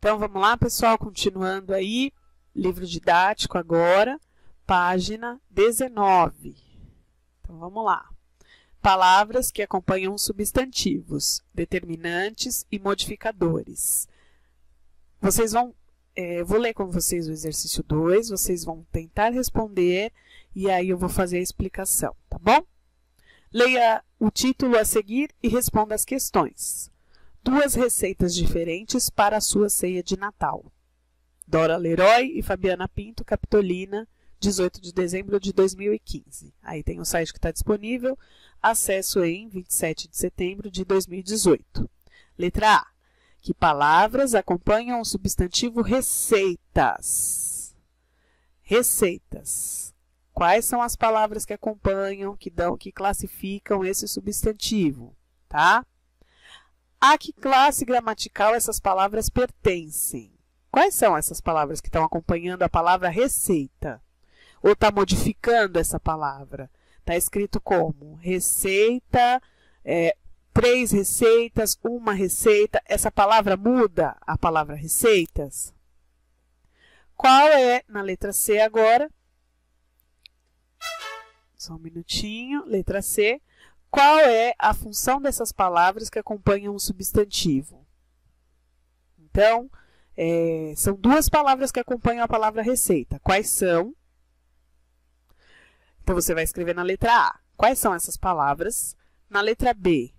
Então, vamos lá, pessoal, continuando aí, livro didático agora, página 19. Então, vamos lá. Palavras que acompanham substantivos, determinantes e modificadores. Vocês vão, vou ler com vocês o exercício 2, vocês vão tentar responder e aí eu vou fazer a explicação, tá bom? Leia o título a seguir e responda as questões. 2 receitas diferentes para a sua ceia de Natal. Dora Leroy e Fabiana Pinto, Capitolina, 18 de dezembro de 2015. Aí tem o site que está disponível, acesso em 27 de setembro de 2018. Letra A. Que palavras acompanham o substantivo receitas? Receitas. Quais são as palavras que acompanham, que classificam esse substantivo? Tá? A que classe gramatical essas palavras pertencem? Quais são essas palavras que estão acompanhando a palavra receita? Ou está modificando essa palavra? Está escrito como receita, 3 receitas, 1 receita. Essa palavra muda a palavra receitas? Qual é, na letra C agora? Só um minutinho. Letra C. Qual é a função dessas palavras que acompanham o substantivo? Então, são 2 palavras que acompanham a palavra receita. Quais são? Então, você vai escrever na letra A. Quais são essas palavras? Na letra B,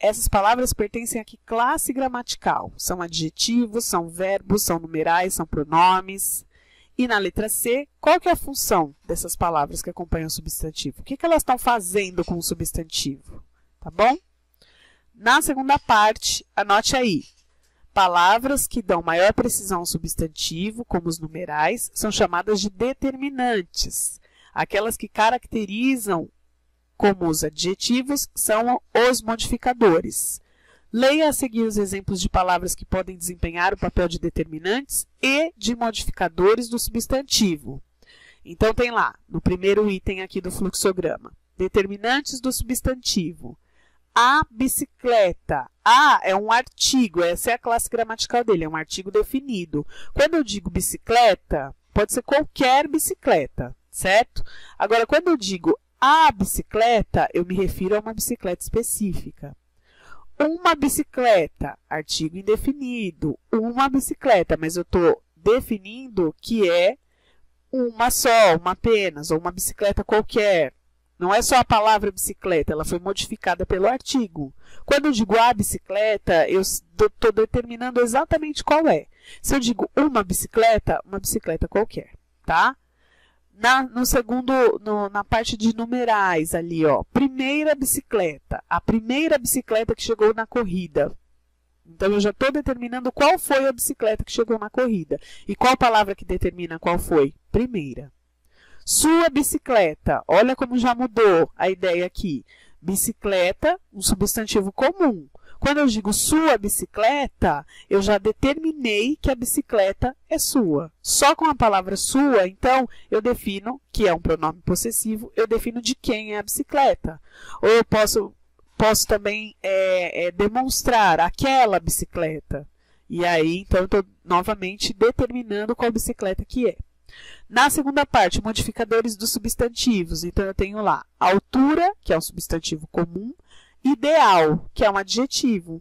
essas palavras pertencem a que classe gramatical? São adjetivos, são verbos, são numerais, são pronomes. E na letra C, qual que é a função dessas palavras que acompanham o substantivo? O que elas estão fazendo com o substantivo? Tá bom? Na segunda parte, anote aí. Palavras que dão maior precisão ao substantivo, como os numerais, são chamadas de determinantes. Aquelas que caracterizam como os adjetivos são os modificadores. Leia a seguir os exemplos de palavras que podem desempenhar o papel de determinantes e de modificadores do substantivo. Então, tem lá, no primeiro item aqui do fluxograma, determinantes do substantivo. A bicicleta. A é um artigo, essa é a classe gramatical dele, é um artigo definido. Quando eu digo bicicleta, pode ser qualquer bicicleta, certo? Agora, quando eu digo a bicicleta, eu me refiro a uma bicicleta específica. Uma bicicleta, artigo indefinido, uma bicicleta, mas eu estou definindo que é uma só, uma apenas, ou uma bicicleta qualquer. Não é só a palavra bicicleta, ela foi modificada pelo artigo. Quando eu digo a bicicleta, eu estou determinando exatamente qual é. Se eu digo uma bicicleta qualquer, tá? Na parte de numerais ali, ó, primeira bicicleta, a primeira bicicleta que chegou na corrida. Então, eu já estou determinando qual foi a bicicleta que chegou na corrida. E qual palavra que determina qual foi? Primeira. Sua bicicleta, olha como já mudou a ideia aqui. Bicicleta, um substantivo comum. Quando eu digo sua bicicleta, eu já determinei que a bicicleta é sua. Só com a palavra sua, então, eu defino, que é um pronome possessivo, eu defino de quem é a bicicleta. Ou eu posso também demonstrar aquela bicicleta. E aí, então, eu estou novamente determinando qual bicicleta que é. Na segunda parte, modificadores dos substantivos. Então, eu tenho lá altura, que é um substantivo comum, ideal, que é um adjetivo.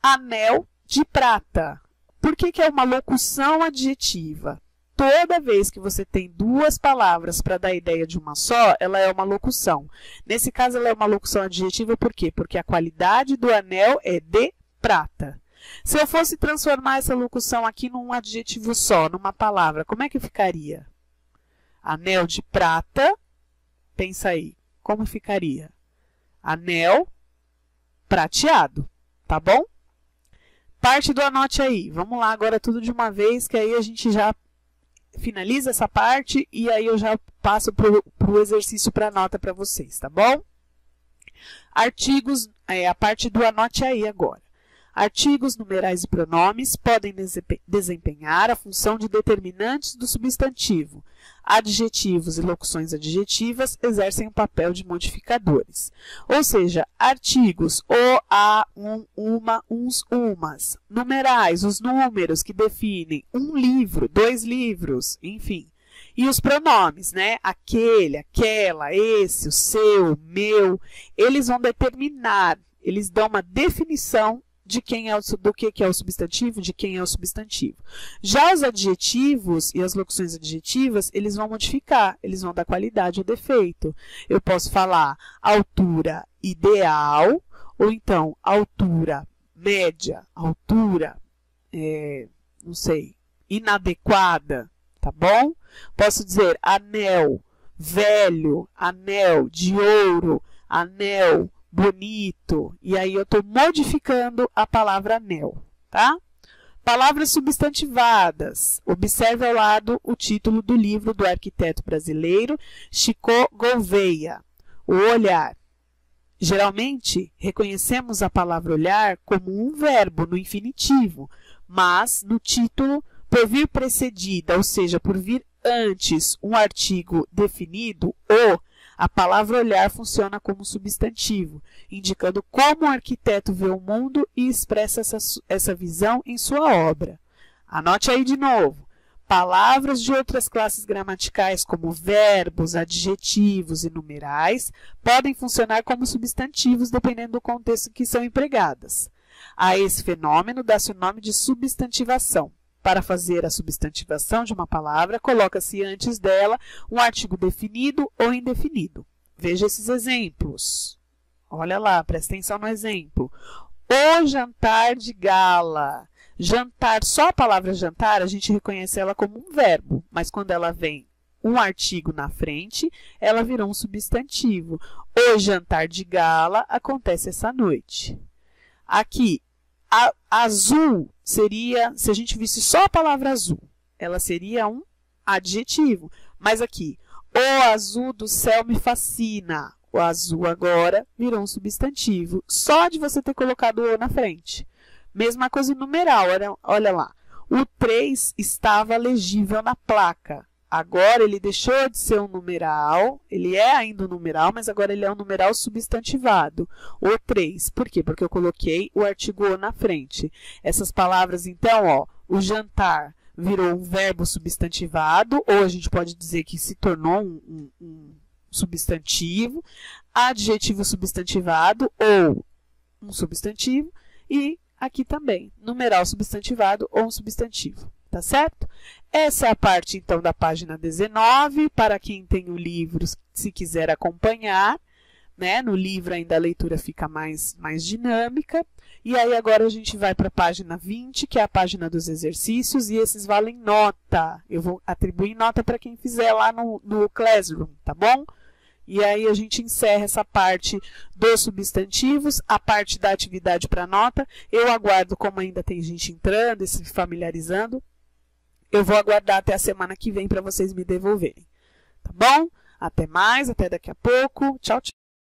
Anel de prata. Por que é uma locução adjetiva? Toda vez que você tem 2 palavras para dar a ideia de uma só, ela é uma locução. Nesse caso, ela é uma locução adjetiva, por quê? Porque a qualidade do anel é de prata. Se eu fosse transformar essa locução aqui num adjetivo só, numa palavra, como é que ficaria? Anel de prata, pensa aí, como ficaria? Anel prateado, tá bom? Parte do anote aí. Vamos lá agora tudo de uma vez, que aí a gente já finaliza essa parte e aí eu já passo para o exercício para nota para vocês, tá bom? Artigos, a parte do anote aí agora. Artigos, numerais e pronomes podem desempenhar a função de determinantes do substantivo. Adjetivos e locuções adjetivas exercem o papel de modificadores. Ou seja, artigos, o, a, uma, uns, umas. Numerais, os números que definem um livro, 2 livros, enfim. E os pronomes, né? Aquele, aquela, esse, o seu, meu, eles vão determinar, eles dão uma definição de quem é do que é o substantivo, de quem é o substantivo. Já os adjetivos e as locuções adjetivas, eles vão modificar, eles vão dar qualidade ou defeito. Eu posso falar altura ideal, ou então altura média, altura, não sei, inadequada, tá bom? Posso dizer anel velho, anel de ouro, anel bonito, e aí eu estou modificando a palavra anel, tá? Palavras substantivadas. Observe ao lado o título do livro do arquiteto brasileiro Chico Gouveia, O Olhar. Geralmente, reconhecemos a palavra olhar como um verbo no infinitivo, mas no título, por vir precedida, ou seja, por vir antes um artigo definido, o, a palavra olhar funciona como substantivo, indicando como o arquiteto vê o mundo e expressa essa visão em sua obra. Anote aí de novo. Palavras de outras classes gramaticais, como verbos, adjetivos e numerais, podem funcionar como substantivos dependendo do contexto em que são empregadas. A esse fenômeno dá-se o nome de substantivação. Para fazer a substantivação de uma palavra, coloca-se antes dela um artigo definido ou indefinido. Veja esses exemplos. Olha lá, presta atenção no exemplo. O jantar de gala. Jantar, só a palavra jantar, a gente reconhece ela como um verbo, mas quando ela vem um artigo na frente, ela virou um substantivo. O jantar de gala acontece essa noite. Aqui, azul seria, se a gente visse só a palavra azul, ela seria um adjetivo. Mas aqui, o azul do céu me fascina. O azul agora virou um substantivo, só de você ter colocado o na frente. Mesma coisa em numeral, olha lá. O 3 estava legível na placa. Agora ele deixou de ser um numeral, ele é ainda um numeral, mas agora ele é um numeral substantivado. O 3, por quê? Porque eu coloquei o artigo o na frente. Essas palavras, então, ó, o jantar virou um verbo substantivado, ou a gente pode dizer que se tornou um substantivo, adjetivo substantivado ou um substantivo, e aqui também, numeral substantivado ou um substantivo. Tá certo? Essa é a parte, então, da página 19, para quem tem o livro, se quiser acompanhar, né? No livro ainda a leitura fica mais dinâmica. E aí agora a gente vai para a página 20, que é a página dos exercícios, e esses valem nota. Eu vou atribuir nota para quem fizer lá no Classroom, tá bom? E aí a gente encerra essa parte dos substantivos, a parte da atividade para nota. Eu aguardo, como ainda tem gente entrando e se familiarizando, eu vou aguardar até a semana que vem para vocês me devolverem. Tá bom? Até mais, até daqui a pouco. Tchau, tchau.